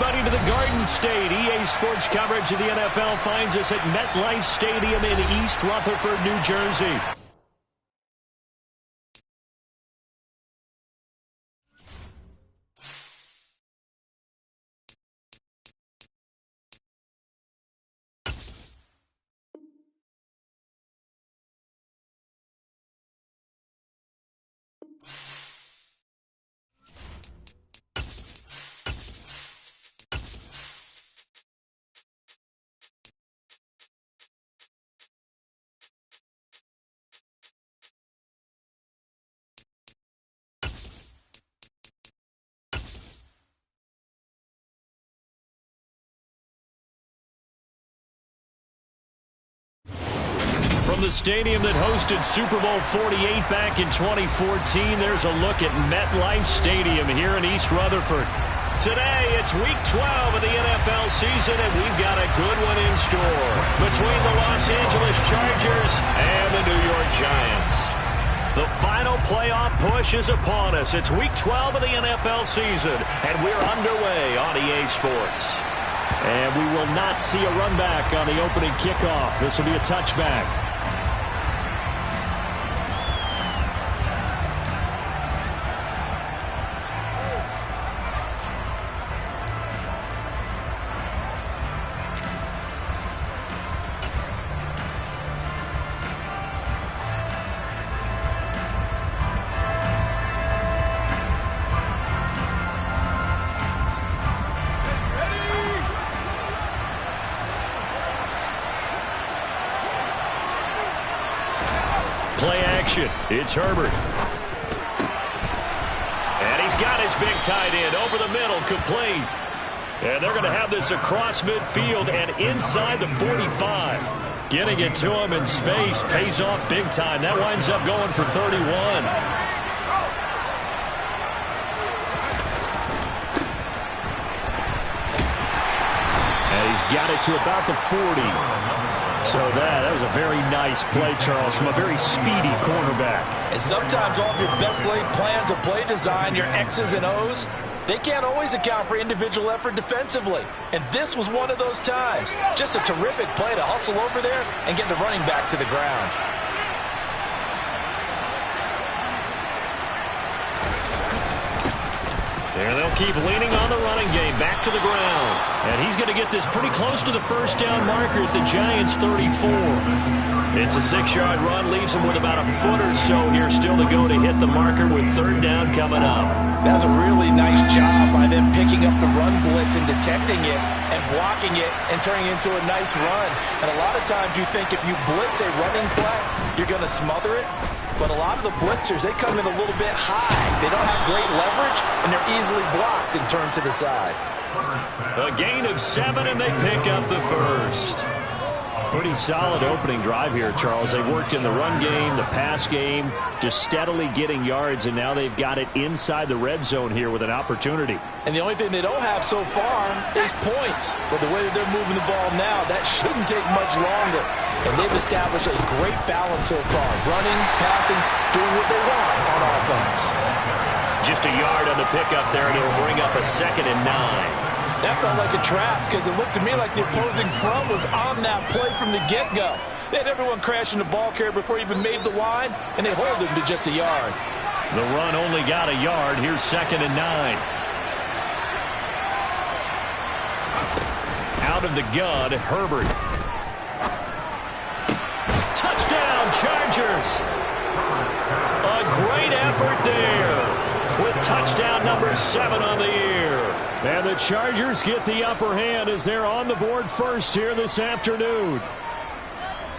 everybody to the Garden State. EA Sports coverage of the NFL finds us at MetLife Stadium in East Rutherford, New Jersey. From the stadium that hosted Super Bowl 48 back in 2014, there's a look at MetLife Stadium here in East Rutherford. Today, it's Week 12 of the NFL season, and we've got a good one in store between the Los Angeles Chargers and the New York Giants. The final playoff push is upon us. It's Week 12 of the NFL season, and we're underway on EA Sports. And we will not see a run back on the opening kickoff. This will be a touchback. Play action. It's Herbert. And he's got his big tight end over the middle, complete. And they're going to have this across midfield and inside the 45. Getting it to him in space pays off big time. That winds up going for 31. Got it to about the 40. So that was a very nice play, Charles, from a very speedy cornerback. And sometimes all of your best laid plans of play design, your X's and O's, they can't always account for individual effort defensively. And this was one of those times. Just a terrific play to hustle over there and get the running back to the ground. There they'll keep leaning on the running game. Back to the ground. And he's going to get this pretty close to the first down marker at the Giants' 34. It's a 6-yard run. Leaves him with about a foot or so here still to go to hit the marker with third down coming up. That's a really nice job by them picking up the run blitz and detecting it and blocking it and turning it into a nice run. And a lot of times you think if you blitz a running play, you're going to smother it. But a lot of the blitzers, they come in a little bit high. They don't have great leverage, and they're easily blocked and turned to the side. A gain of 7, and they pick up the first. Pretty solid opening drive here, Charles. They worked in the run game, the pass game, just steadily getting yards, and now they've got it inside the red zone here with an opportunity. And the only thing they don't have so far is points. But the way that they're moving the ball now, that shouldn't take much longer. And they've established a great balance so far. Running, passing, doing what they want on offense. Just a yard on the pickup there, and it'll bring up a 2nd and 9. That felt like a trap because it looked to me like the opposing front was on that play from the get-go. They had everyone crashing the ball carrier before he even made the line, and they hold him to just a yard. The run only got a yard. Here's 2nd and 9. Out of the gun, Herbert. Touchdown, Chargers. A great effort there with touchdown number 7 on the year. And the Chargers get the upper hand as they're on the board first here this afternoon.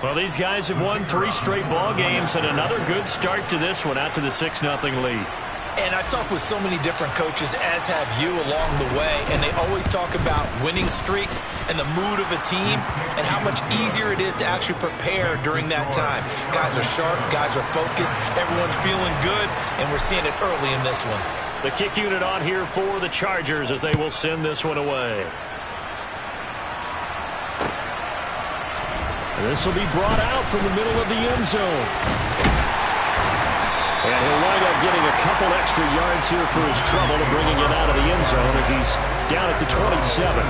Well, these guys have won 3 straight ball games and another good start to this one out to the 6-0 lead. And I've talked with so many different coaches, as have you, along the way, and they always talk about winning streaks and the mood of a team and how much easier it is to actually prepare during that time. Guys are sharp, guys are focused, everyone's feeling good, and we're seeing it early in this one. The kick unit on here for the Chargers as they will send this one away. And this will be brought out from the middle of the end zone. And he'll wind up getting a couple extra yards here for his trouble and bringing it out of the end zone as he's down at the 27.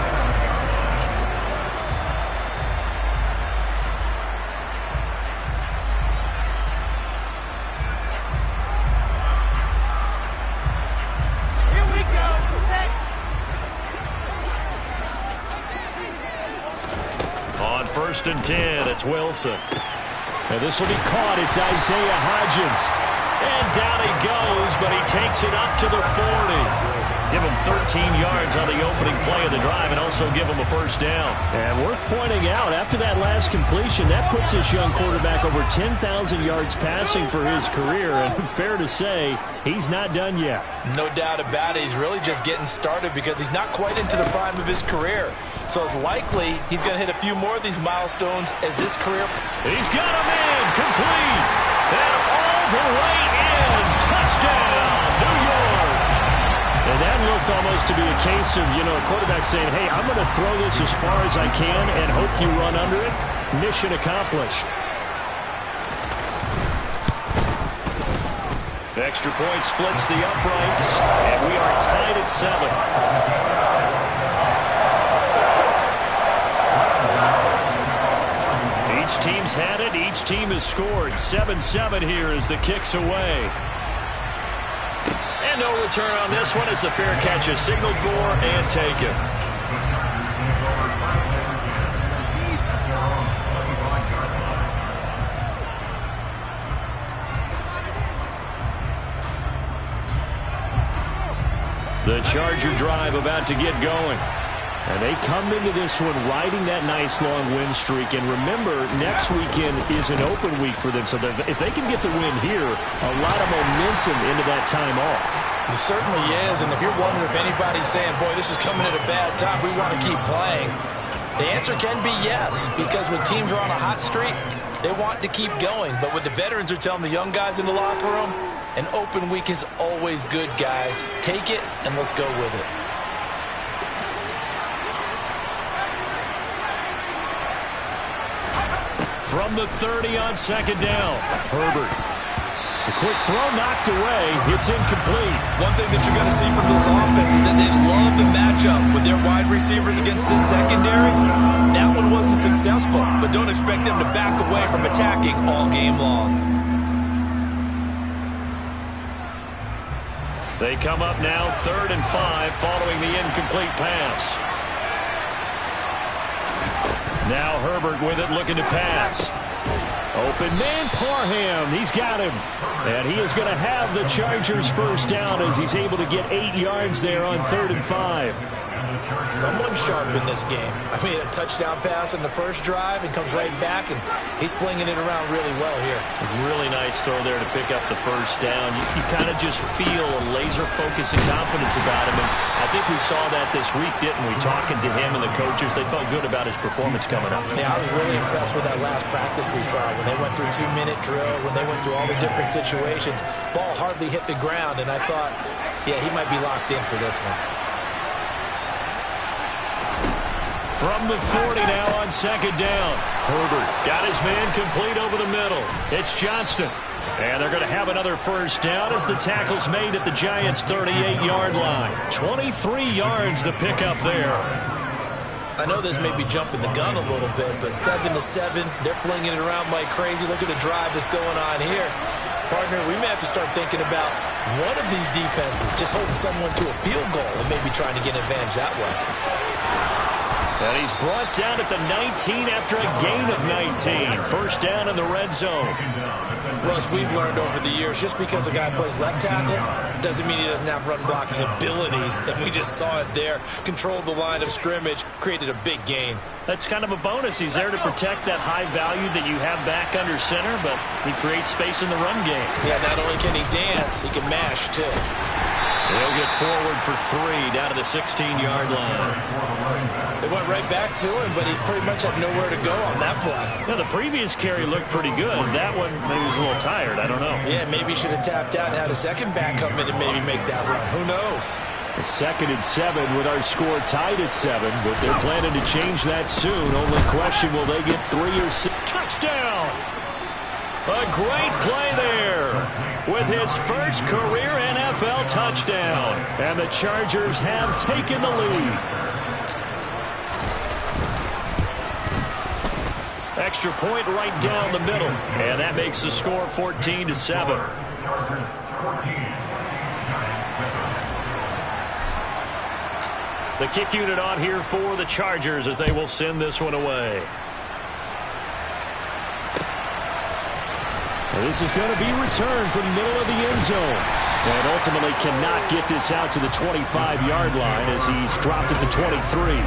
On 1st and 10, it's Wilson. And this will be caught. It's Isaiah Hodgins. And down he goes, but he takes it up to the 40. Give him 13 yards on the opening play of the drive and also give him a first down. And worth pointing out, after that last completion, that puts this young quarterback over 10,000 yards passing for his career. And fair to say, he's not done yet. No doubt about it. He's really just getting started because he's not quite into the prime of his career. So it's likely he's going to hit a few more of these milestones as his career. He's got him in, complete, and all the way in. Touchdown, New York. And that looked almost to be a case of, a quarterback saying, hey, I'm going to throw this as far as I can and hope you run under it. Mission accomplished. Extra point splits the uprights, and we are tied at 7. Each team's had it. Each team has scored. 7-7 here as the kick's away. And no return on this one as the fair catch is signaled for and taken. The Charger drive about to get going. And they come into this one riding that nice long win streak. And remember, next weekend is an open week for them. So if they can get the win here, a lot of momentum into that time off. It certainly is. And if you're wondering if anybody's saying, boy, this is coming at a bad time, we want to keep playing, the answer can be yes. Because when teams are on a hot streak, they want to keep going. But what the veterans are telling the young guys in the locker room, an open week is always good, guys. Take it and let's go with it. From the 30 on 2nd down, Herbert. A quick throw knocked away. It's incomplete. One thing that you're going to see from this offense is that they love the matchup with their wide receivers against this secondary. That one wasn't successful, but don't expect them to back away from attacking all game long. They come up now 3rd and 5 following the incomplete pass. Now Herbert with it, looking to pass. Open man, Parham. He's got him. And he is going to have the Chargers first down as he's able to get 8 yards there on 3rd and 5. Someone sharp in this game. I mean, a touchdown pass in the first drive and comes right back, and he's flinging it around really well here. A really nice throw there to pick up the first down. You kind of just feel a laser focus and confidence about him, and I think we saw that this week, didn't we? Talking to him and the coaches, they felt good about his performance coming up. Yeah, I was really impressed with that last practice we saw when they went through 2-minute drill, when they went through all the different situations. Ball hardly hit the ground, and I thought, yeah, he might be locked in for this one. From the 40 now on 2nd down. Herbert got his man complete over the middle. It's Johnston. And they're going to have another first down as the tackle's made at the Giants' 38-yard line. 23 yards the pickup there. I know this may be jumping the gun a little bit, but 7-7, they're flinging it around like crazy. Look at the drive that's going on here. Partner, we may have to start thinking about one of these defenses just holding someone to a field goal and maybe trying to get an advantage that way. And he's brought down at the 19 after a gain of 19. First down in the red zone. Russ, we've learned over the years, just because a guy plays left tackle doesn't mean he doesn't have run blocking abilities. And we just saw it there. Controlled the line of scrimmage, created a big gain. That's kind of a bonus. He's there to protect that high value that you have back under center, but he creates space in the run game. Yeah, not only can he dance, he can mash, too. They'll get forward for 3 down to the 16-yard line. They went right back to him, but he pretty much had nowhere to go on that play. Now, the previous carry looked pretty good. That one, maybe was a little tired. I don't know. Yeah, maybe he should have tapped out and had a second back come in and maybe make that run. Who knows? A 2nd and 7 with our score tied at 7, but they're planning to change that soon. Only question, will they get 3 or 6? Touchdown! A great play there. with his first career NFL touchdown. And the Chargers have taken the lead. Extra point right down the middle. And that makes the score 14-7. The kick unit on here for the Chargers as they will send this one away. And this is going to be returned from the middle of the end zone. And ultimately cannot get this out to the 25-yard line as he's dropped at the 23.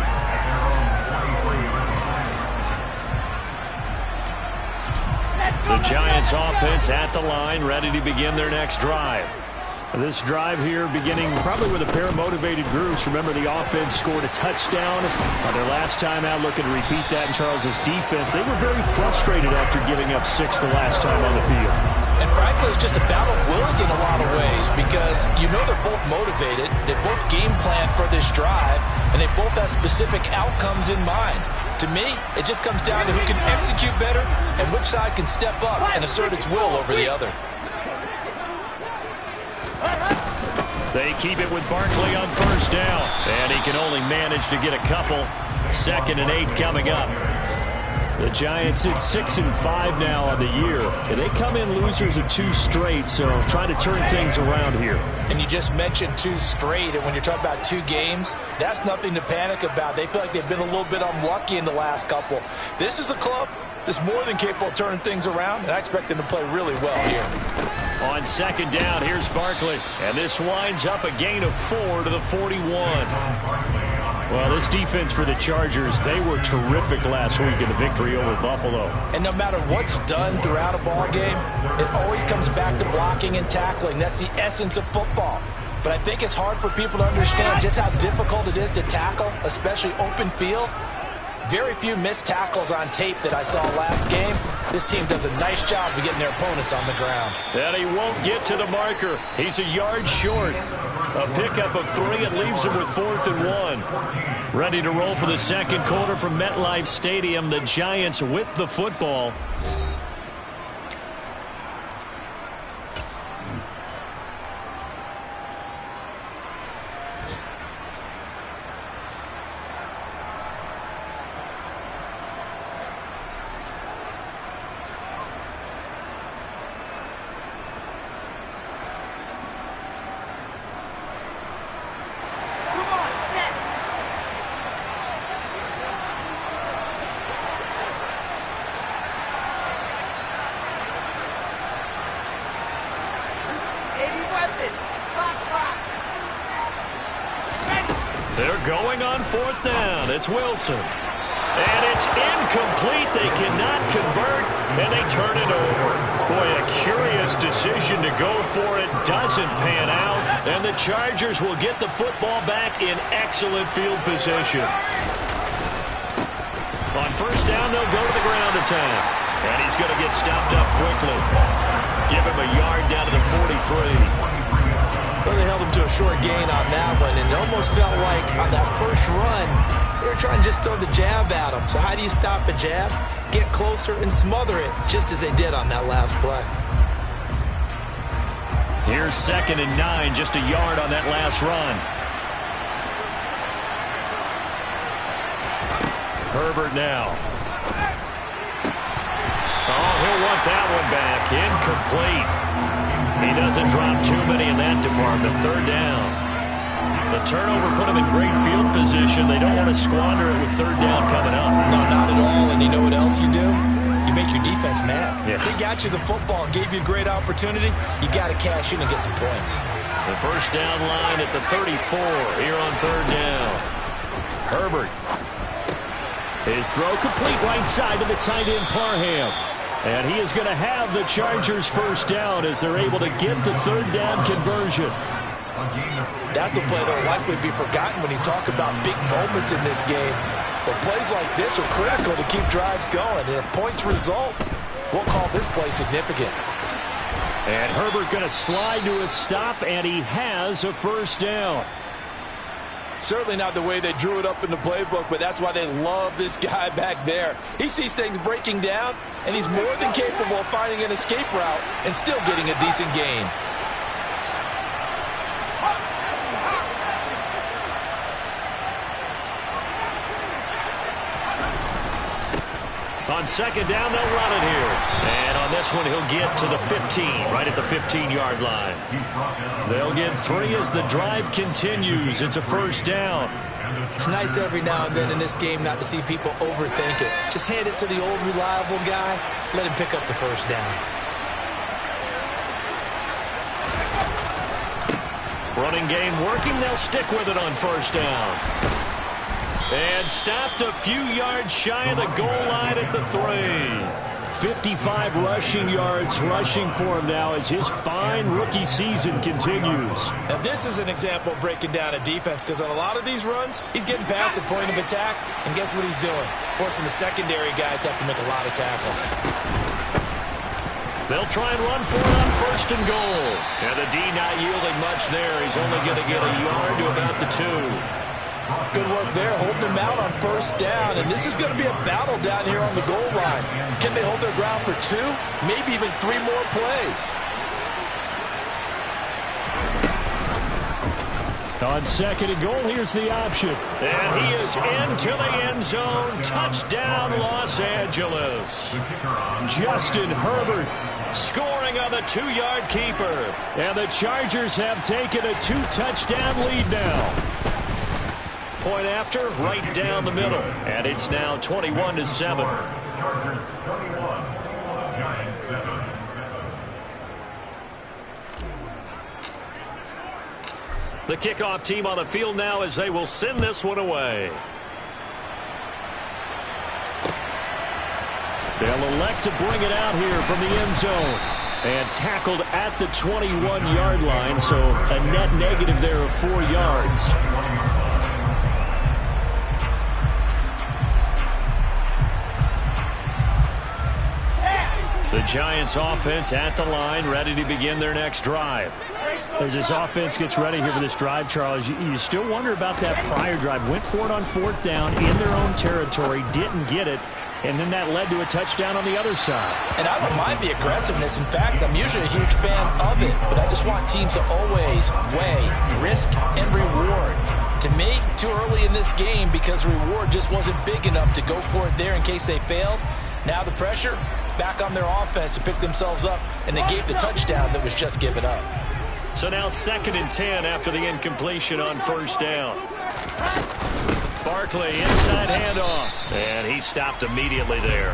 The Giants offense at the line, ready to begin their next drive. This drive here beginning probably with a pair of motivated groups. Remember, the offense scored a touchdown on their last time out. Looking to repeat that in Charles's defense. They were very frustrated after giving up 6 the last time on the field. And frankly, it's just a battle of wills in a lot of ways because you know they're both motivated. They both game plan for this drive, and they both have specific outcomes in mind. To me, it just comes down to who can execute better and which side can step up and assert its will over the other. They keep it with Barkley on first down. And he can only manage to get a couple. 2nd and 8 coming up. The Giants at 6-5 now on the year. And they come in losers of 2 straight, so trying to turn things around here. And you just mentioned 2 straight, and when you're talking about 2 games, that's nothing to panic about. They feel like they've been a little bit unlucky in the last couple. This is a club that's more than capable of turning things around, and I expect them to play really well here. On 2nd down, here's Barkley. And this winds up a gain of 4 to the 41. Well, this defense for the Chargers, they were terrific last week in the victory over Buffalo. And no matter what's done throughout a ball game, it always comes back to blocking and tackling. That's the essence of football. But I think it's hard for people to understand just how difficult it is to tackle, especially open field. Very few missed tackles on tape that I saw last game. This team does a nice job of getting their opponents on the ground. And he won't get to the marker. He's a yard short. A pickup of 3. It leaves him with 4th and 1. Ready to roll for the second quarter from MetLife Stadium. The Giants with the football. They're going on 4th down. It's Wilson. And it's incomplete. They cannot convert, and they turn it over. Boy, a curious decision to go for it. Doesn't pan out, and the Chargers will get the football back in excellent field position. On 1st down, they'll go to the ground attack. And he's going to get stopped up quickly. Give him a yard down to the 43. Well, they held him to a short gain on that one, and it almost felt like on that first run, they were trying to just throw the jab at him. So how do you stop a jab? Get closer and smother it, just as they did on that last play. Here's 2nd and 9, just a yard on that last run. Herbert now. Oh, he'll want that one back. Incomplete. He doesn't drop too many in that department. 3rd down. The turnover put him in great field position. They don't want to squander it with 3rd down coming up. No, not at all. And you know what else you do? You make your defense mad. Yeah. They got you the football, gave you a great opportunity. You got to cash in and get some points. The 1st down line at the 34 here on 3rd down. Herbert. His throw complete right side to the tight end Parham. And he is going to have the Chargers 1st down as they're able to get the 3rd down conversion. That's a play that will likely be forgotten when you talk about big moments in this game. But plays like this are critical to keep drives going. And if points result, we'll call this play significant. And Herbert going to slide to a stop, and he has a 1st down. Certainly not the way they drew it up in the playbook, but that's why they love this guy back there. He sees things breaking down, and he's more than capable of finding an escape route and still getting a decent gain. On second down, they'll run it here. And on this one, he'll get to the 15, right at the 15-yard line. They'll get 3 as the drive continues. It's a first down. It's nice every now and then in this game not to see people overthink it. Just hand it to the old reliable guy. Let him pick up the first down. Running game working. They'll stick with it on first down. And stopped a few yards shy of the goal line at the 3. 55 rushing yards rushing for him now as his fine rookie season continues. Now this is an example of breaking down a defense, because on a lot of these runs, he's getting past the point of attack, and guess what he's doing? Forcing the secondary guys to have to make a lot of tackles. They'll try and run for it on first and goal. And the D not yielding much there. He's only going to get a yard to about the 2. Good work there, holding them out on first down. And this is going to be a battle down here on the goal line. Can they hold their ground for 2, maybe even 3 more plays? On second and goal, here's the option. And he is into the end zone. Touchdown, Los Angeles. Justin Herbert scoring on the 2-yard keeper. And the Chargers have taken a 2-touchdown lead now. Point after, right down the middle. And it's now 21-7. The kickoff team on the field now as they will send this one away. They'll elect to bring it out here from the end zone. And tackled at the 21-yard line, so a net negative there of 4 yards. The Giants offense at the line, ready to begin their next drive. As this offense gets ready here for this drive, Charles, you still wonder about that prior drive. Went for it on 4th down in their own territory, didn't get it, and then that led to a touchdown on the other side. And I don't mind the aggressiveness. In fact, I'm usually a huge fan of it, but I just want teams to always weigh risk and reward. To me, too early in this game because the reward just wasn't big enough to go for it there in case they failed. Now the pressure back on their offense to pick themselves up, and they gave the touchdown that was just given up. So now 2nd and 10 after the incompletion on first down. Barkley inside handoff, and he stopped immediately there.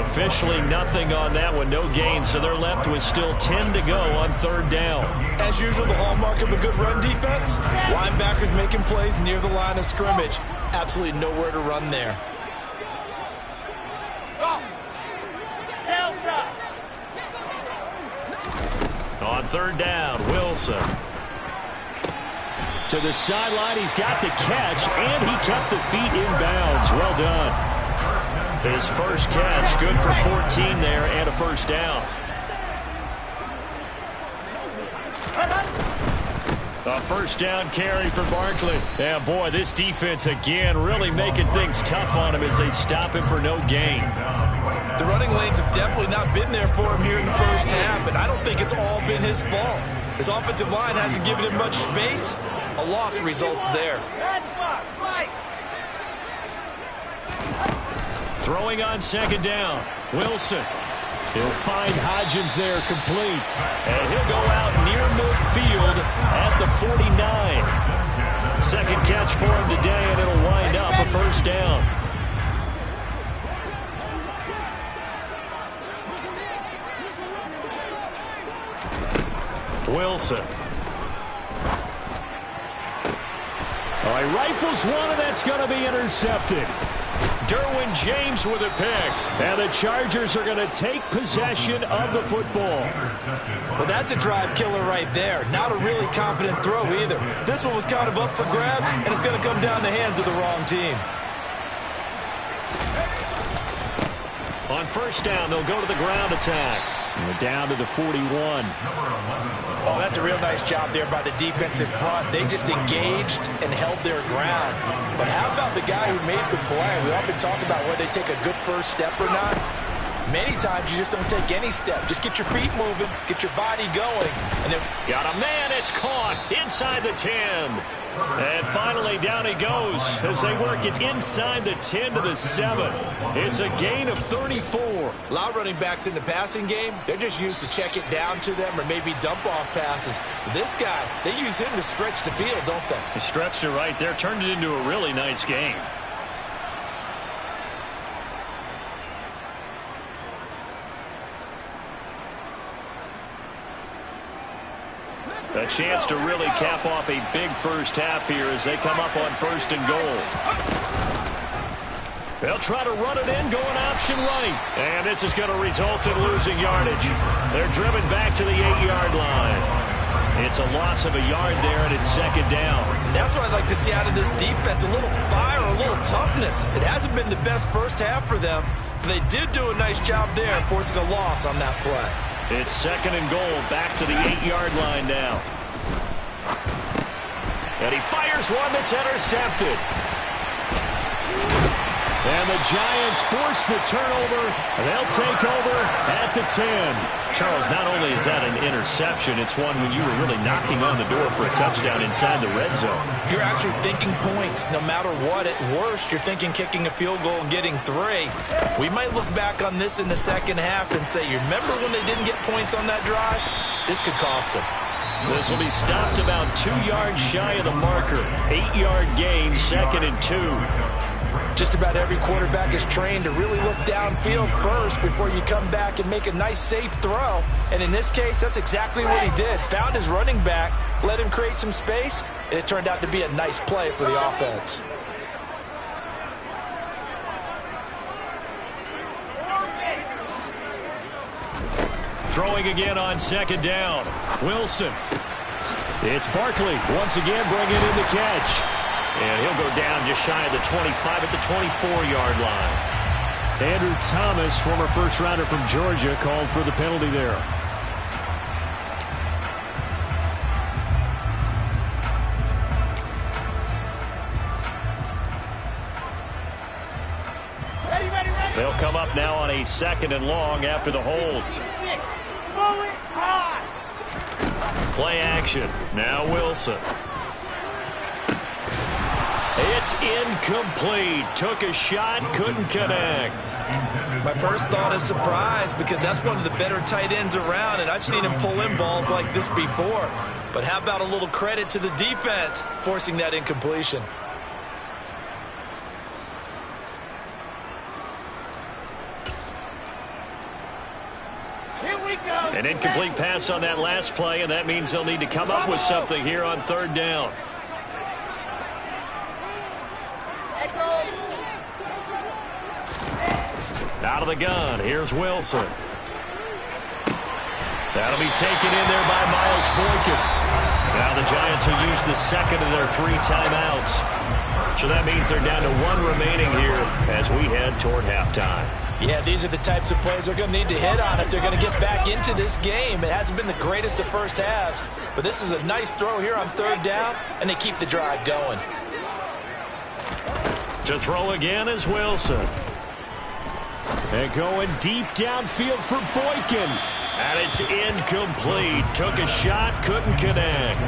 Officially nothing on that one, no gain, so they're left with still 10 to go on 3rd down. As usual, the hallmark of a good run defense, linebackers making plays near the line of scrimmage. Absolutely nowhere to run there. On 3rd down, Wilson. To the sideline, he's got the catch, and he kept the feet in bounds. Well done. His first catch, good for 14 there, and a first down. A first down carry for Barkley. Yeah, boy, this defense again really making things tough on him as they stop him for no gain. The running lanes have definitely not been there for him here in the first half, and I don't think it's all been his fault. His offensive line hasn't given him much space. A loss results there. Throwing on 2nd down, Wilson. He'll find Hodgins there complete. And he'll go out near midfield at the 49. 2nd catch for him today, and it'll wind up a first down. Wilson. Oh, he rifles one, and that's going to be intercepted. Derwin James with a pick. And the Chargers are going to take possession of the football. Well, that's a drive killer right there. Not a really confident throw either. This one was kind of up for grabs, and it's going to come down the hands of the wrong team. On first down, they'll go to the ground attack. And we're down to the 41. Oh, that's a real nice job there by the defense in front. They just engaged and held their ground. But how about the guy who made the play? We often talk about whether they take a good first step or not. Many times you just don't take any step. Just get your feet moving, get your body going. And then got a man, it's caught inside the 10. And finally down he goes as they work it inside the 10 to the 7. It's a gain of 34. A lot of running backs in the passing game, they're just used to check it down to them or maybe dump off passes. But this guy, they use him to stretch the field, don't they? He stretched it right there, turned it into a really nice game. A chance to really cap off a big first half here as they come up on 1st and goal. They'll try to run it in, going option right. And this is going to result in losing yardage. They're driven back to the 8-yard line. It's a loss of a yard there, and it's 2nd down. That's what I'd like to see out of this defense, a little fire, a little toughness. It hasn't been the best first half for them, but they did do a nice job there, forcing a loss on that play. It's 2nd and goal, back to the 8-yard line now. And he fires one that's intercepted. And the Giants force the turnover. They'll take over at the 10. Charles, not only is that an interception, it's one when you were really knocking on the door for a touchdown inside the red zone. You're actually thinking points. No matter what, at worst, you're thinking kicking a field goal and getting 3. We might look back on this in the second half and say, you remember when they didn't get points on that drive? This could cost them. This will be stopped about 2 yards shy of the marker. 8-yard gain, 2nd and 2. Just about every quarterback is trained to really look downfield first before you come back and make a nice, safe throw. And in this case, that's exactly what he did. Found his running back, let him create some space, and it turned out to be a nice play for the offense. Throwing again on 2nd down. Wilson. It's Barkley once again bringing in the catch. And he'll go down just shy of the 25 at the 24-yard line. Andrew Thomas, former first-rounder from Georgia, called for the penalty there. They'll come up now on a 2nd and long after the hold. Play action. Now Wilson. It's incomplete. Took a shot, couldn't connect. My first thought is surprise because that's one of the better tight ends around, and I've seen him pull in balls like this before. But how about a little credit to the defense forcing that incompletion? An incomplete pass on that last play, and that means they'll need to come up with something here on 3rd down. Out of the gun, here's Wilson. That'll be taken in there by Miles Boykin. Now the Giants will use the 2nd of their 3 timeouts. So that means they're down to 1 remaining here as we head toward halftime. Yeah, these are the types of plays they're going to need to hit on if they're going to get back into this game. It hasn't been the greatest of first halves, but this is a nice throw here on 3rd down, and they keep the drive going. To throw again is Wilson. And going deep downfield for Boykin. And it's incomplete. Took a shot, couldn't connect.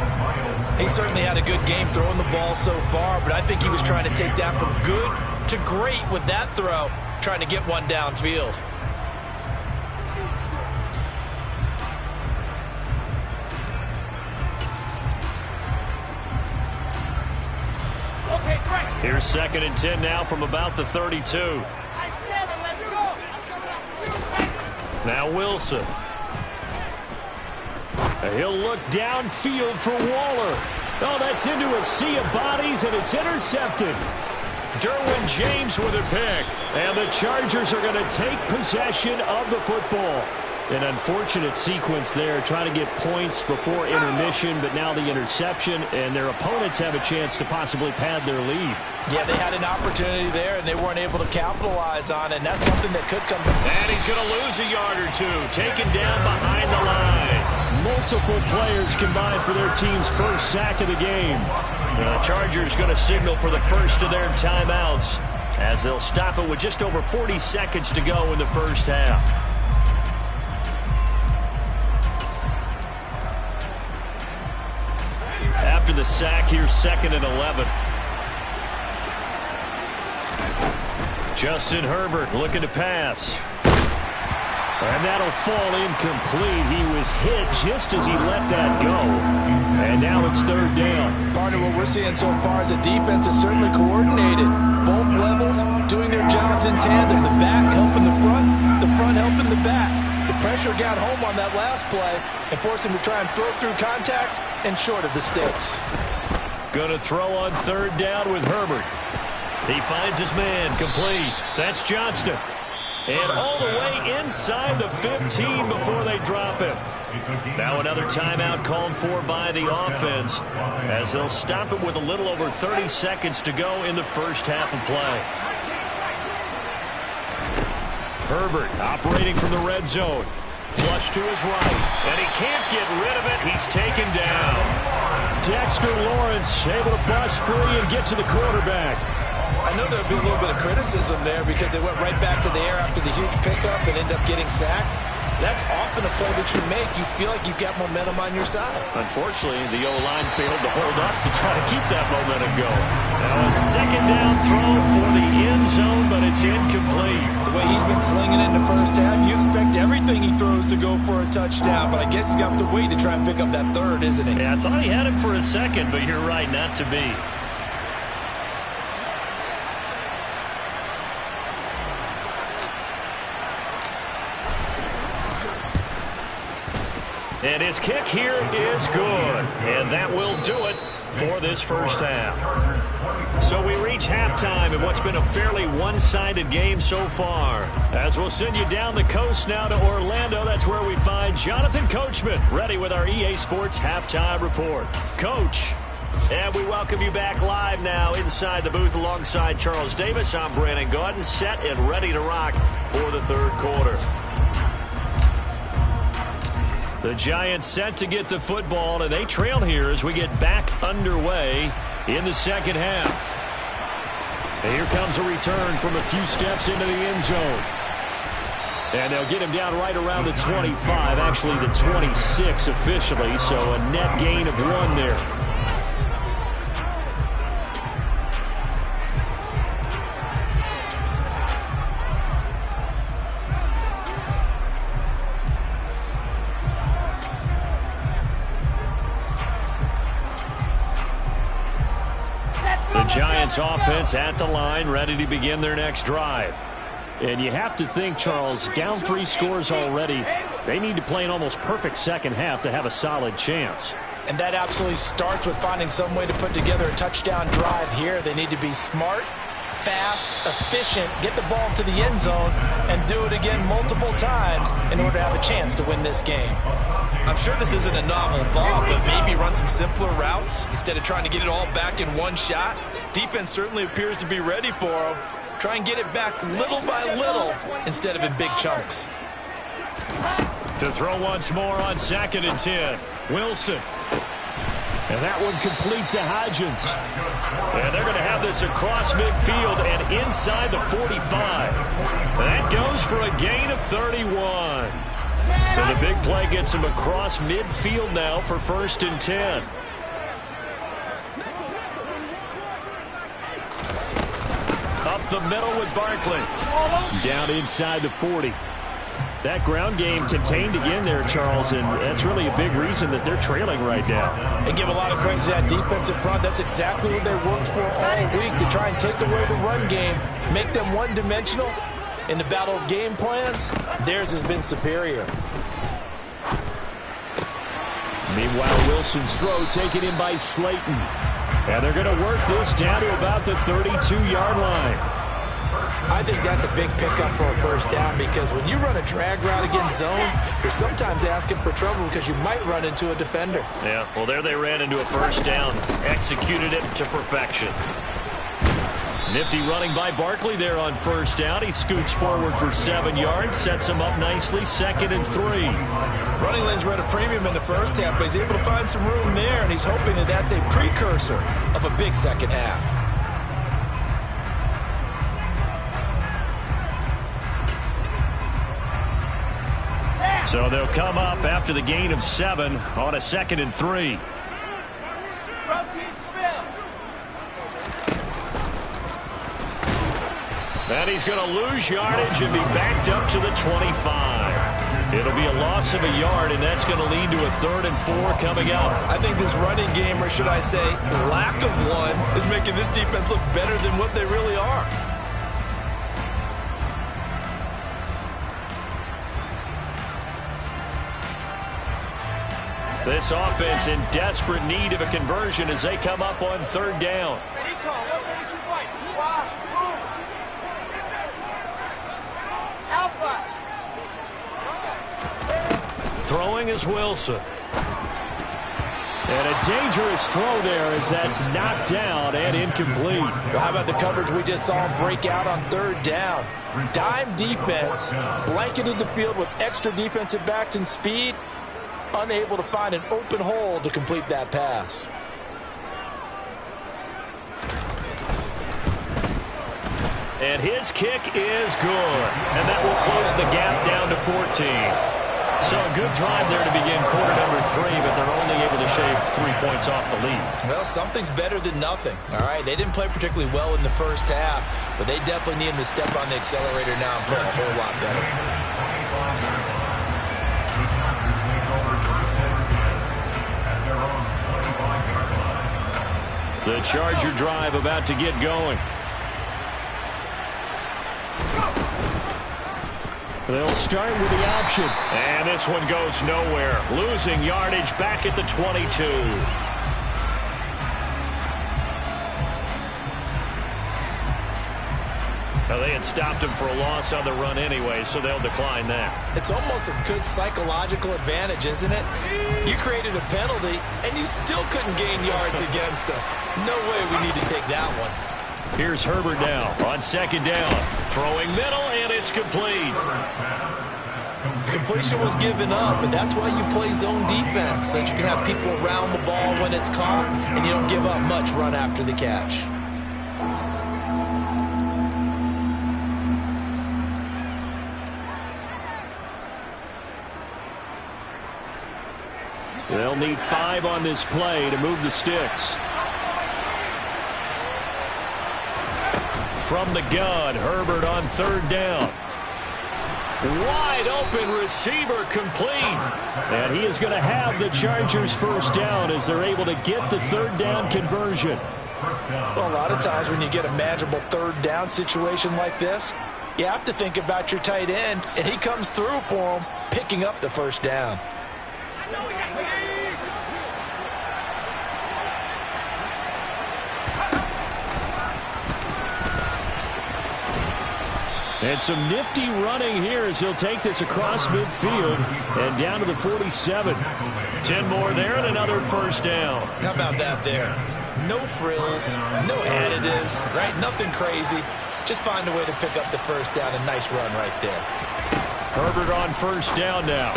He certainly had a good game throwing the ball so far, but I think he was trying to take that from good to great with that throw, trying to get one downfield. Here's 2nd and 10 now from about the 32. Now Wilson. He'll look downfield for Waller. Oh, that's into a sea of bodies, and it's intercepted. Derwin James with a pick. And the Chargers are going to take possession of the football. An unfortunate sequence there, trying to get points before intermission, but now the interception, and their opponents have a chance to possibly pad their lead. Yeah, they had an opportunity there, and they weren't able to capitalize on it, and that's something that could come. And he's going to lose a yard or two, taken down behind the line. Multiple players combined for their team's first sack of the game. The Chargers going to signal for the first of their timeouts as they'll stop it with just over 40 seconds to go in the first half. After the sack, here's 2nd and 11. Justin Herbert looking to pass. And that'll fall incomplete. He was hit just as he let that go. And now it's 3rd down. Partner, what we're seeing so far is the defense is certainly coordinated. Both levels doing their jobs in tandem. The back helping the front helping the back. The pressure got home on that last play and forced him to try and throw through contact and short of the sticks. Going to throw on 3rd down with Herbert. He finds his man complete. That's Johnston. And all the way inside the 15 before they drop him. Now another timeout called for by the offense as they'll stop it with a little over 30 seconds to go in the first half of play. Herbert operating from the red zone. Flush to his right. And he can't get rid of it. He's taken down. Dexter Lawrence able to bust free and get to the quarterback. I know there'll be a little bit of criticism there because they went right back to the air after the huge pickup and ended up getting sacked. That's often a play that you make. You feel like you've got momentum on your side. Unfortunately, the O-line failed to hold up to try to keep that momentum going. Now a 2nd down throw for the end zone, but it's incomplete. The way he's been slinging in the first half, you expect everything he throws to go for a touchdown, but I guess he's got to wait to try and pick up that 3rd, isn't he? Yeah, I thought he had him for a second, but you're right, not to be. And his kick here is good. And that will do it for this first half. So we reach halftime in what's been a fairly one-sided game so far. As we'll send you down the coast now to Orlando, that's where we find Jonathan Coachman ready with our EA Sports Halftime Report. Coach, and we welcome you back live now inside the booth alongside Charles Davis. I'm Brandon Gaudin, set and ready to rock for the 3rd quarter. The Giants set to get the football, and they trail here as we get back underway in the 2nd half. And here comes a return from a few steps into the end zone. And they'll get him down right around the 25, actually the 26 officially, so a net gain of 1 there. Giants offense at the line, ready to begin their next drive. And you have to think, Charles, down 3 scores already. They need to play an almost perfect second half to have a solid chance. And that absolutely starts with finding some way to put together a touchdown drive here. They need to be smart, fast, efficient, get the ball to the end zone, and do it again multiple times in order to have a chance to win this game. I'm sure this isn't a novel thought, but maybe run some simpler routes instead of trying to get it all back in one shot. Defense certainly appears to be ready for them. Try and get it back little by little instead of in big chunks. To throw once more on 2nd and 10. Wilson. And that one complete to Hodgins. And they're going to have this across midfield and inside the 45. That goes for a gain of 31. So the big play gets him across midfield now for 1st and 10. Up the middle with Barkley. Down inside the 40. That ground game contained again there, Charles, and that's really a big reason that they're trailing right now. And give a lot of credit to that defensive front. That's exactly what they worked for all week, to try and take away the run game, make them one-dimensional. In the battle of game plans, theirs has been superior. Meanwhile, Wilson's throw taken in by Slayton. And they're going to work this down to about the 32-yard line. I think that's a big pickup for a first down because when you run a drag route against zone, you're sometimes asking for trouble because you might run into a defender. Yeah, well, there they ran into a first down. Executed it to perfection. Nifty running by Barkley there on first down. He scoots forward for 7 yards, sets him up nicely, 2nd and 3. Running lanes were at a premium in the first half, but he's able to find some room there, and he's hoping that that's a precursor of a big second half. So they'll come up after the gain of 7 on a 2nd and 3. And he's going to lose yardage and be backed up to the 25. It'll be a loss of a yard, and that's going to lead to a 3rd and 4 coming up. I think this running game, or should I say lack of one, is making this defense look better than what they really are. This offense in desperate need of a conversion as they come up on 3rd down. Throwing is Wilson. And a dangerous throw there as that's knocked down and incomplete. Well, how about the coverage we just saw him break out on 3rd down? Dime defense, blanketed the field with extra defensive backs and speed, unable to find an open hole to complete that pass. And his kick is good. And that will close the gap down to 14. So a good drive there to begin quarter number 3, but they're only able to shave 3 points off the lead. Well, something's better than nothing, all right? They didn't play particularly well in the first half, but they definitely need him to step on the accelerator now and play a whole lot better. The Charger drive about to get going. They'll start with the option. And this one goes nowhere. Losing yardage back at the 22. Now, they had stopped him for a loss on the run anyway, so they'll decline that. It's almost a good psychological advantage, isn't it? You created a penalty, and you still couldn't gain yards against us. No way we need to take that one. Here's Herbert now on 2nd down. Throwing middle, and it's complete. Completion was given up, but that's why you play zone defense, so that you can have people around the ball when it's caught, and you don't give up much run after the catch. They'll need 5 on this play to move the sticks. From the gun, Herbert on 3rd down. Wide open receiver complete. And he is going to have the Chargers first down as they're able to get the 3rd down conversion. Well, a lot of times when you get a manageable 3rd down situation like this, you have to think about your tight end, and he comes through for him, picking up the first down. And some nifty running here as he'll take this across midfield and down to the 47. 10 more there and another first down. How about that there? No frills, no additives, right? Nothing crazy. Just find a way to pick up the first down. A nice run right there. Herbert on first down now.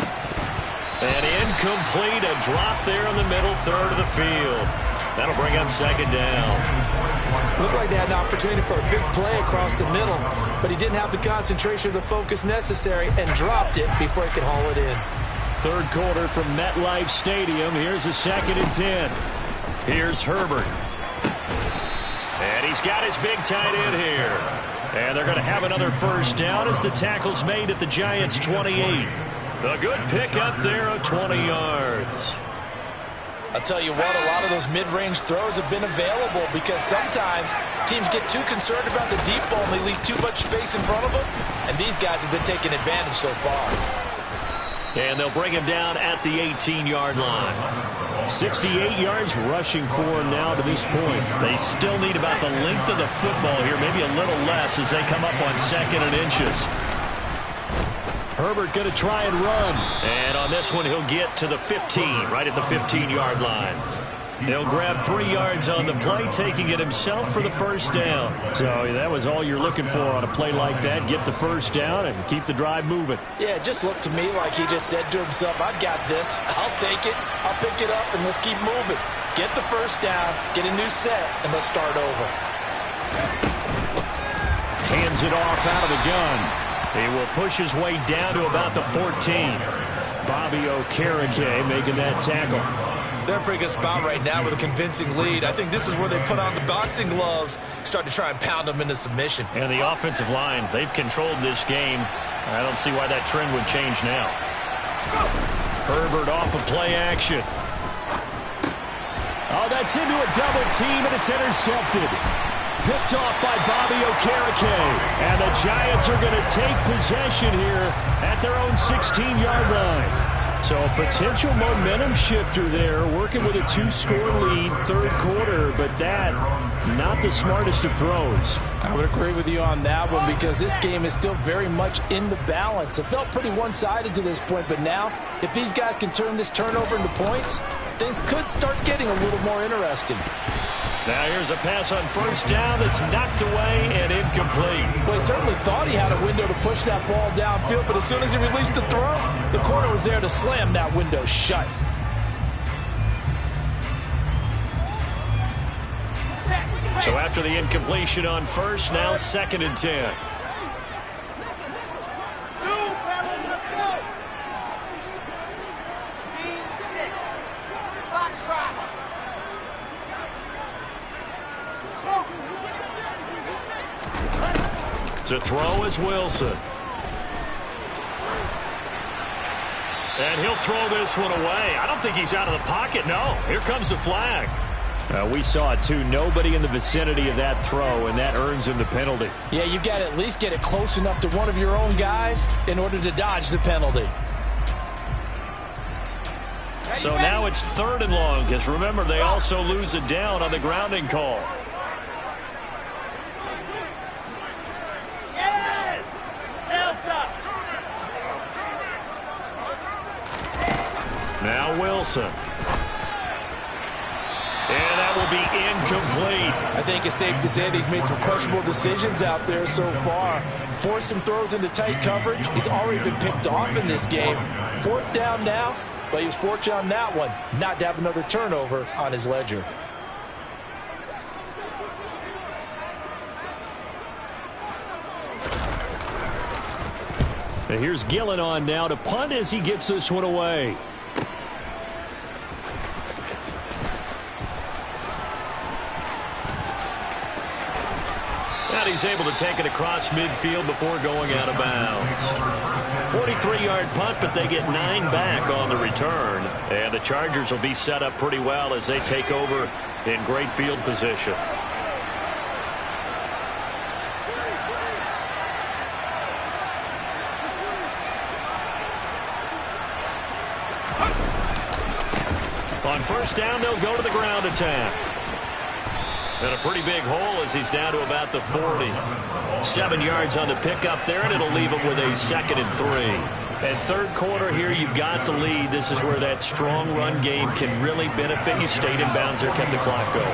And incomplete. A drop there in the middle third of the field. That'll bring up 2nd down. Looked like they had an opportunity for a big play across the middle, but he didn't have the concentration or the focus necessary and dropped it before he could haul it in. 3rd quarter from MetLife Stadium. Here's a 2nd and 10. Here's Herbert. And he's got his big tight end here. And they're going to have another first down as the tackle's made at the Giants' 28. A good pickup there of 20 yards. I'll tell you what, a lot of those mid-range throws have been available because sometimes teams get too concerned about the deep ball and they leave too much space in front of them, and these guys have been taking advantage so far. And they'll bring him down at the 18-yard line. 68 yards rushing for him now to this point. They still need about the length of the football here, maybe a little less as they come up on 2nd and inches. Herbert going to try and run. And on this one, he'll get to the 15, right at the 15-yard line. They'll grab 3 yards on the play, taking it himself for the first down. So that was all you're looking for on a play like that. Get the first down and keep the drive moving. Yeah, it just looked to me like he just said to himself, I've got this. I'll take it. I'll pick it up, and let's keep moving. Get the first down, get a new set, and let's start over. Hands it off out of the gun. He will push his way down to about the 14. Bobby Okereke making that tackle. They're in a pretty good spot right now with a convincing lead. I think this is where they put on the boxing gloves, start to try and pound them into submission. And the offensive line, they've controlled this game. I don't see why that trend would change now. Herbert off of play action. Oh, that's into a double team, and it's intercepted. Picked off by Bobby Okereke. And the Giants are going to take possession here at their own 16-yard line. So a potential momentum shifter there, working with a 2-score lead, 3rd quarter, but that, not the smartest of throws. I would agree with you on that one because this game is still very much in the balance. It felt pretty one-sided to this point, but now, if these guys can turn this turnover into points, things could start getting a little more interesting. Now here's a pass on first down that's knocked away and incomplete. Well, he certainly thought he had a window to push that ball downfield, but as soon as he released the throw, the corner was there to slam that window shut. So after the incompletion on first, now 2nd and 10. To throw is Wilson. And he'll throw this one away. I don't think he's out of the pocket, no. Here comes the flag. We saw it, too. Nobody in the vicinity of that throw, and that earns him the penalty. Yeah, you got to at least get it close enough to one of your own guys in order to dodge the penalty. So now it's 3rd and long, because remember, they also lose it down on the grounding call. Now Wilson. And that will be incomplete. I think it's safe to say that he's made some questionable decisions out there so far. Forced some throws into tight coverage. He's already been picked off in this game. 4th down now, but he was fortunate on that one not to have another turnover on his ledger. And here's Gillen on now to punt as he gets this one away. And he's able to take it across midfield before going out of bounds. 43-yard punt, but they get 9 back on the return. And the Chargers will be set up pretty well as they take over in great field position. On first down, they'll go to the ground attack. And a pretty big hole as he's down to about the 40. 7 yards on the pickup there, and it'll leave him with a 2nd and 3. And 3rd quarter here, you've got the lead. This is where that strong run game can really benefit you. Stayed in bounds there, kept the clock going.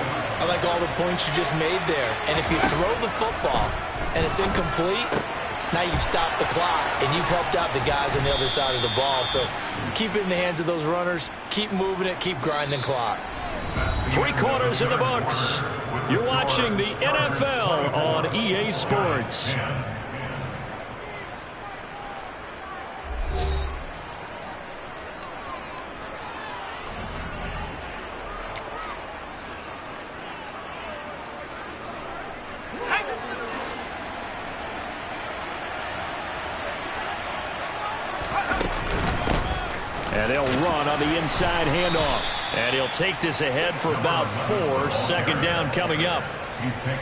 I like all the points you just made there. And if you throw the football and it's incomplete, now you've stopped the clock and you've helped out the guys on the other side of the ball. So keep it in the hands of those runners. Keep moving it. Keep grinding clock. 3 quarters in the books. You're watching the NFL on EA Sports. And they'll run on the inside handoff. And he'll take this ahead for about 4. 2nd down coming up.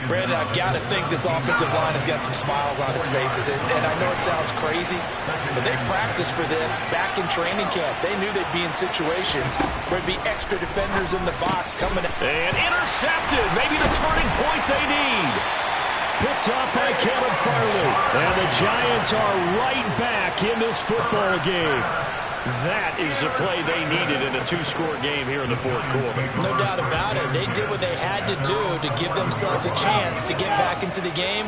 Brandon, I've got to think this offensive line has got some smiles on its faces. And I know it sounds crazy, but they practiced for this back in training camp. They knew they'd be in situations where there'd be extra defenders in the box coming. And intercepted. Maybe the turning point they need. Picked off by Caleb Farley. And the Giants are right back in this football game. That is the play they needed in a two-score game here in the fourth quarter. No doubt about it. They did what they had to do to give themselves a chance to get back into the game.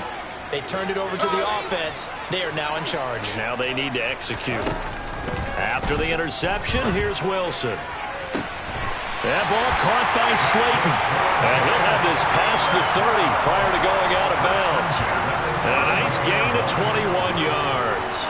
They turned it over to the offense. They are now in charge. Now they need to execute. After the interception, here's Wilson. That ball caught by Slayton. And he'll have this past the 30 prior to going out of bounds. And a nice gain of 21 yards.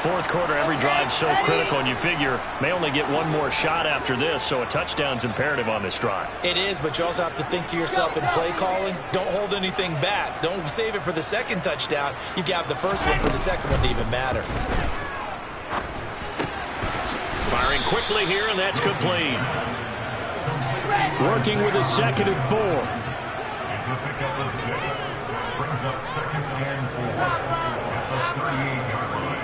Fourth quarter, every drive so critical, and you figure may only get one more shot after this, so a touchdown's imperative on this drive. It is, but you also have to think to yourself in play calling, don't hold anything back. Don't save it for the second touchdown. You got the first one for the second one to even matter. Firing quickly here, and that's complete. Working with a 2nd and 4. Brings up 2nd and 4 at the 38-yard line.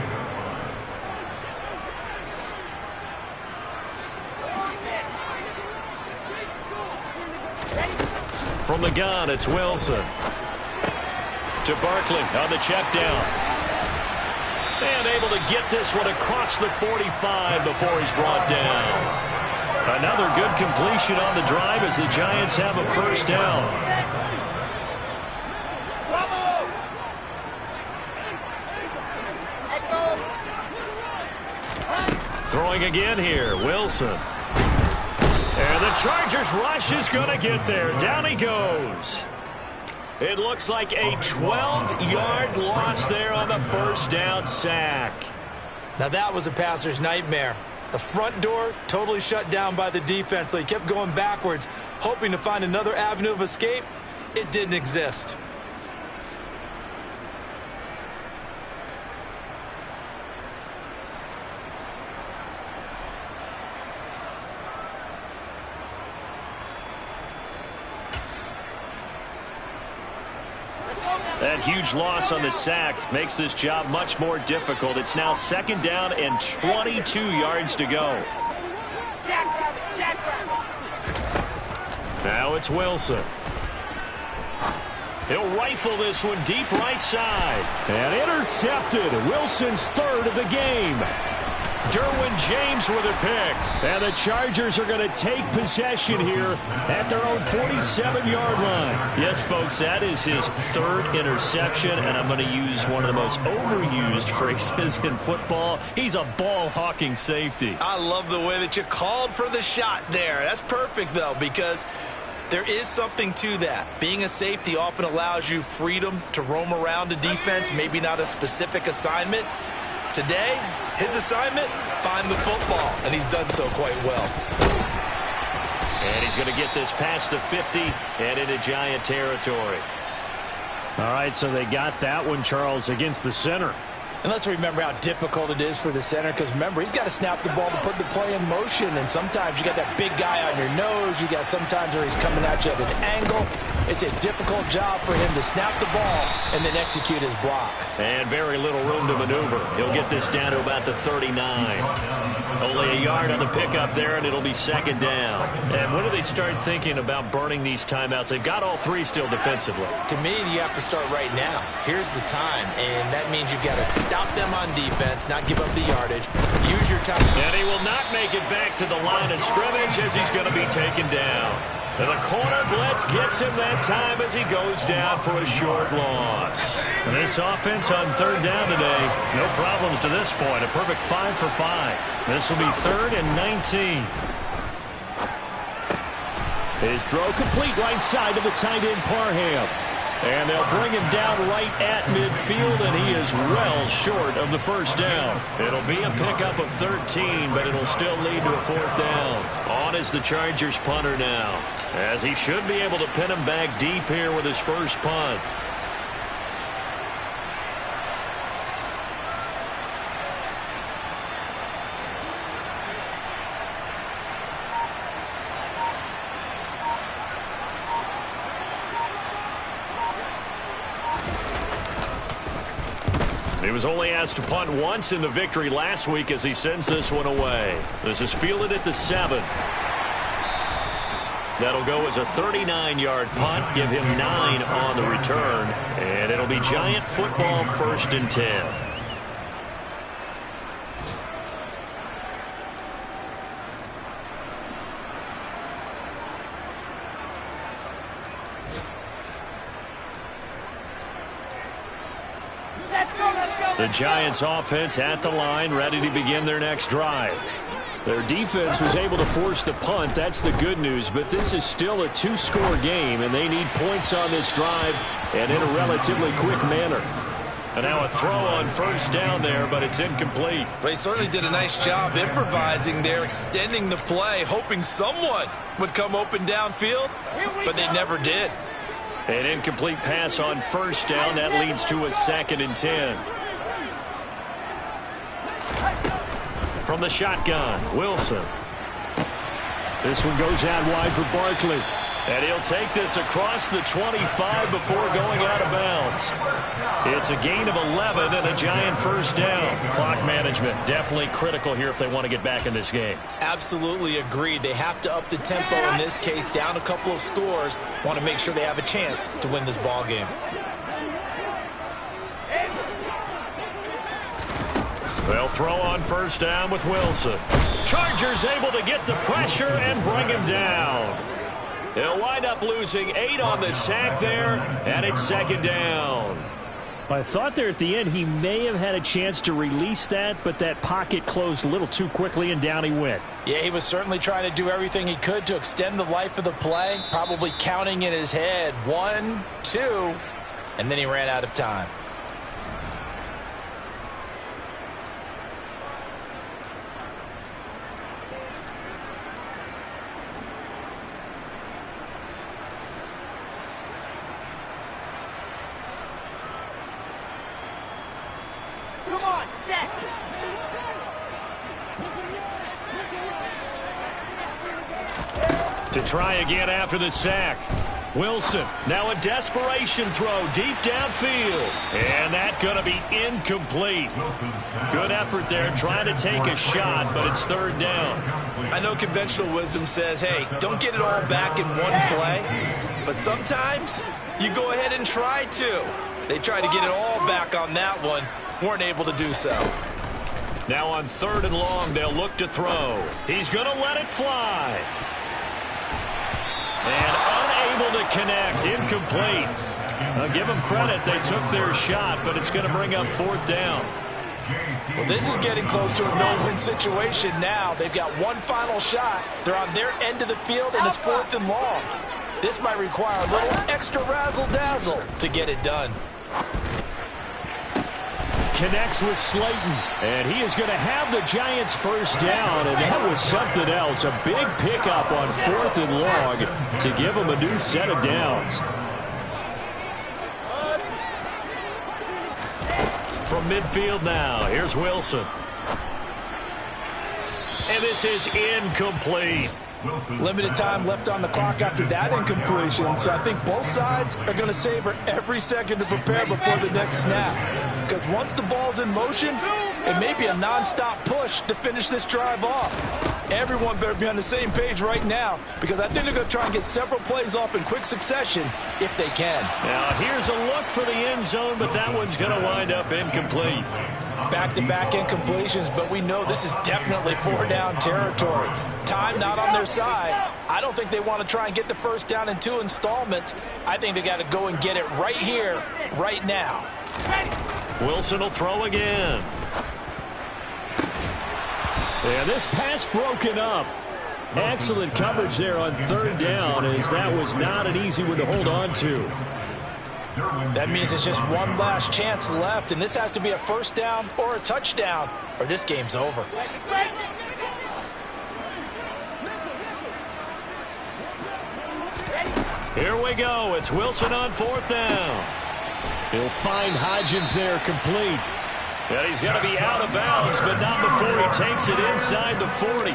From the gun, it's Wilson. To Barkley on the check down. And able to get this one across the 45 before he's brought down. Another good completion on the drive as the Giants have a first down. Throwing again here, Wilson. And the Chargers rush is going to get there. Down he goes. It looks like a 12-yard loss there on the first down sack. Now that was a passer's nightmare. The front door totally shut down by the defense, so he kept going backwards, hoping to find another avenue of escape. It didn't exist. That huge loss on the sack makes this job much more difficult. It's now 2nd down and 22 yards to go. Now it's Wilson. He'll rifle this one deep right side. And intercepted. Wilson's 3rd of the game. Derwin James with a pick. And the Chargers are going to take possession here at their own 47-yard line. Yes, folks, that is his 3rd interception, and I'm going to use one of the most overused phrases in football. He's a ball-hawking safety. I love the way that you called for the shot there. That's perfect, though, because there is something to that. Being a safety often allows you freedom to roam around a defense, maybe not a specific assignment. Today, his assignment, find the football, and he's done so quite well. And he's going to get this past the 50 and into Giant territory. All right, so they got that one, Charles, against the center. And let's remember how difficult it is for the center, because remember, he's got to snap the ball to put the play in motion, and sometimes you got that big guy on your nose. You got sometimes where he's coming at you at an angle. It's a difficult job for him to snap the ball and then execute his block. And very little room to maneuver. He'll get this down to about the 39. Only a yard on the pickup there, and it'll be 2nd down. And when do they start thinking about burning these timeouts? They've got all 3 still defensively. To me, you have to start right now. Here's the time, and that means you've got to stop them on defense, not give up the yardage. Use your time. And he will not make it back to the line of scrimmage as he's going to be taken down. And the corner blitz gets him that time as he goes down for a short loss. And this offense on 3rd down today, no problems to this point. A perfect 5 for 5. This will be 3rd and 19. His throw complete right side to the tight end Parham. And they'll bring him down right at midfield, and he is well short of the first down. It'll be a pickup of 13, but it'll still lead to a 4th down. On is the Chargers punter now, as he should be able to pin him back deep here with his first punt. He was only asked to punt once in the victory last week as he sends this one away. This is fielded at the 7. That'll go as a 39-yard punt, give him 9 on the return, and it'll be Giant football 1st and 10. The Giants offense at the line, ready to begin their next drive. Their defense was able to force the punt. That's the good news, but this is still a 2-score game, and they need points on this drive and in a relatively quick manner. And now a throw on 1st down there, but it's incomplete. Well, he certainly did a nice job improvising there, extending the play, hoping someone would come open downfield, but they never did. An incomplete pass on 1st down. That leads to a 2nd and 10. From the shotgun, Wilson. This one goes out wide for Barkley. And he'll take this across the 25 before going out of bounds. It's a gain of 11 and a Giant 1st down. Clock management definitely critical here if they want to get back in this game. Absolutely agreed. They have to up the tempo in this case, down a couple of scores. Want to make sure they have a chance to win this ball game. They'll throw on 1st down with Wilson. Chargers able to get the pressure and bring him down. They'll wind up losing 8 on the sack there, and it's 2nd down. I thought there at the end he may have had a chance to release that, but that pocket closed a little too quickly, and down he went. Yeah, he was certainly trying to do everything he could to extend the life of the play, probably counting in his head 1, 2, and then he ran out of time. Come on, set. To try again after the sack. Wilson, now a desperation throw deep downfield. And that's going to be incomplete. Good effort there trying to take a shot, but it's 3rd down. I know conventional wisdom says, hey, don't get it all back in one play. But sometimes you go ahead and try to. They tried to get it all back on that one. Weren't able to do so. Now on 3rd and long, they'll look to throw. He's going to let it fly. And unable to connect, incomplete. I'll give them credit. They took their shot, but it's going to bring up 4th down. Well, this is getting close to a no-win situation now. They've got one final shot. They're on their end of the field, and it's 4th and long. This might require a little extra razzle-dazzle to get it done. Connects with Slayton, and he is going to have the Giants 1st down, and that was something else. A big pickup on 4th and long to give them a new set of downs. From midfield now, here's Wilson. And this is incomplete. Limited time left on the clock after that incompletion, so I think both sides are going to savor every second to prepare before the next snap. Because once the ball's in motion, it may be a non-stop push to finish this drive off. Everyone better be on the same page right now, because I think they're going to try and get several plays off in quick succession if they can. Now here's a look for the end zone, but that one's going to wind up incomplete. Back-to-back incompletions, but we know this is definitely 4-down territory. Time not on their side. I don't think they want to try and get the 1st down in 2 installments. I think they got to go and get it right here, right now. Wilson will throw again. And this pass broken up. Excellent coverage there on 3rd down, as that was not an easy one to hold on to. That means it's just one last chance left, and this has to be a 1st down or a touchdown, or this game's over. Here we go. It's Wilson on 4th down. He'll find Hodgins there complete. And he's going to be out of bounds, but not before he takes it inside the 40.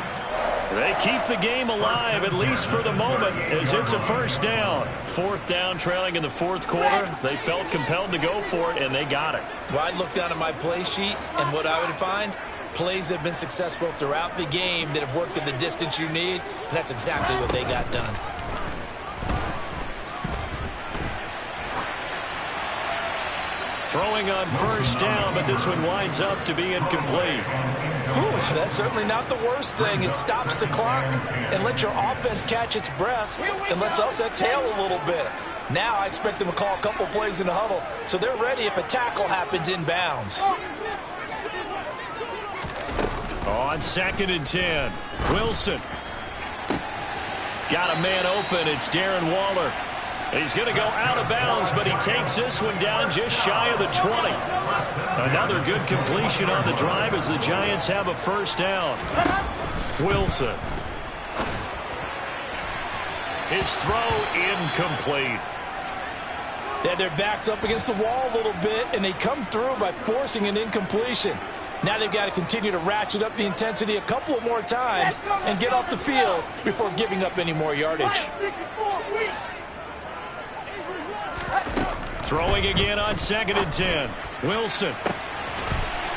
They keep the game alive, at least for the moment, as it's a first down. Fourth down, trailing in the fourth quarter. They felt compelled to go for it, and they got it. Well, I'd look down at my play sheet, and what I would find, plays have been successful throughout the game that have worked at the distance you need, and that's exactly what they got done. Throwing on first down, but this one winds up to be incomplete. Whew, that's certainly not the worst thing. It stops the clock and lets your offense catch its breath and lets us exhale a little bit. Now I expect them to call a couple plays in the huddle so they're ready if a tackle happens inbounds. On 2nd and 10, Wilson. Got a man open. It's Darren Waller. He's going to go out of bounds, but he takes this one down just shy of the 20. Another good completion on the drive as the Giants have a first down. Wilson. His throw incomplete. They had their backs up against the wall a little bit, and they come through by forcing an incompletion. Now they've got to continue to ratchet up the intensity a couple of more times and get off the field before giving up any more yardage. Throwing again on 2nd and 10. Wilson.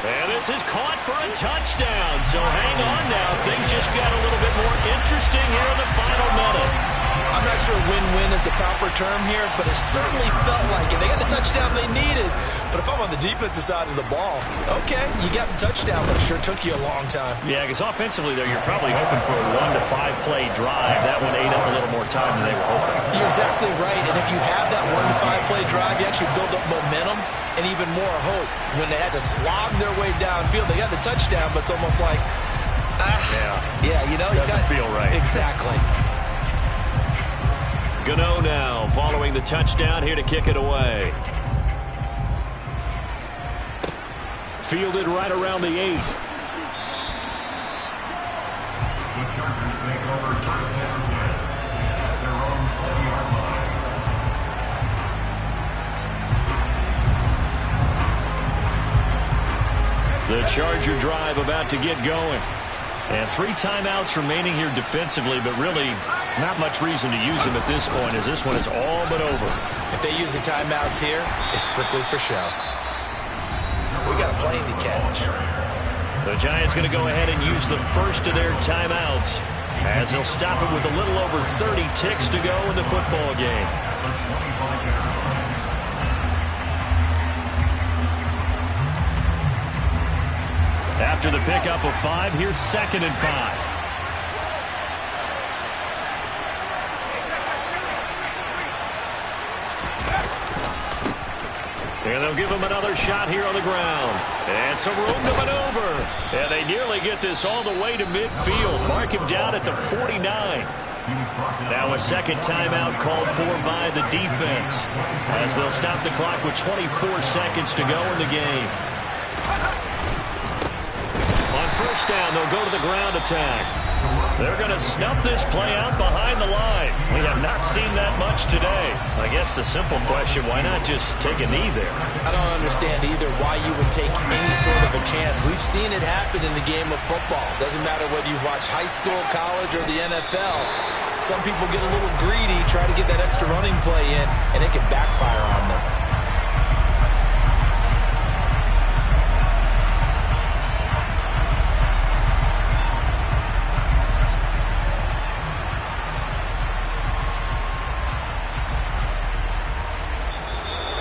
And this is caught for a touchdown. So hang on now. Things just got a little bit more interesting here in the final minute. I'm not sure win-win is the proper term here, but it certainly felt like it. They got the touchdown they needed. But if I'm on the defensive side of the ball, okay, you got the touchdown, but it sure took you a long time. Yeah, because offensively, though, you're probably hoping for a 1 to 5 play drive. That one ate up a little more time than they were hoping. You're exactly right. And if you have that 1 to 5 play drive, you actually build up momentum and even more hope. When they had to slog their way downfield, they got the touchdown, but it's almost like, yeah, you know, doesn't feel right. Exactly. Gano now following the touchdown here to kick it away. Fielded right around the 8. The Chargers take over first down at their own 20-yard line. The Charger drive about to get going. And 3 timeouts remaining here defensively, but really not much reason to use them at this point as this one is all but over. If they use the timeouts here, it's strictly for show. We got a plane to catch. The Giants going to go ahead and use the first of their timeouts as they'll stop it with a little over 30 ticks to go in the football game. After the pickup of 5, here's 2nd and 5. And they'll give him another shot here on the ground. And some room to maneuver. And they nearly get this all the way to midfield. Mark him down at the 49. Now a second timeout called for by the defense as they'll stop the clock with 24 seconds to go in the game. On first down, they'll go to the ground attack. They're going to snuff this play out behind the line. We have not seen that much today. I guess the simple question, why not just take a knee there? I don't understand either why you would take any sort of a chance. We've seen it happen in the game of football. Doesn't matter whether you watch high school, college, or the NFL. Some people get a little greedy, try to get that extra running play in, and it can backfire on them.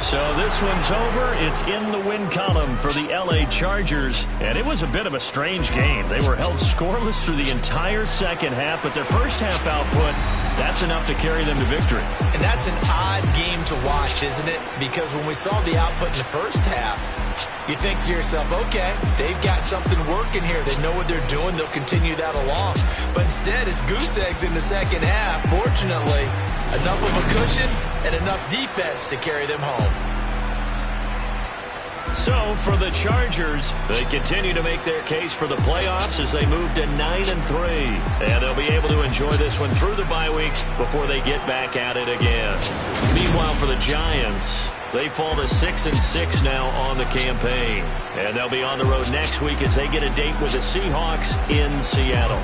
So this one's over. It's in the win column for the LA Chargers. And it was a bit of a strange game. They were held scoreless through the entire second half, but their first half output, that's enough to carry them to victory. And that's an odd game to watch, isn't it? Because when we saw the output in the first half, you think to yourself, okay, they've got something working here. They know what they're doing. They'll continue that along. But instead, it's goose eggs in the second half. Fortunately, enough of a cushion and enough defense to carry them home. So for the Chargers, they continue to make their case for the playoffs as they move to 9-3. And they'll be able to enjoy this one through the bye week before they get back at it again. Meanwhile, for the Giants, they fall to 6-6 now on the campaign. And they'll be on the road next week as they get a date with the Seahawks in Seattle.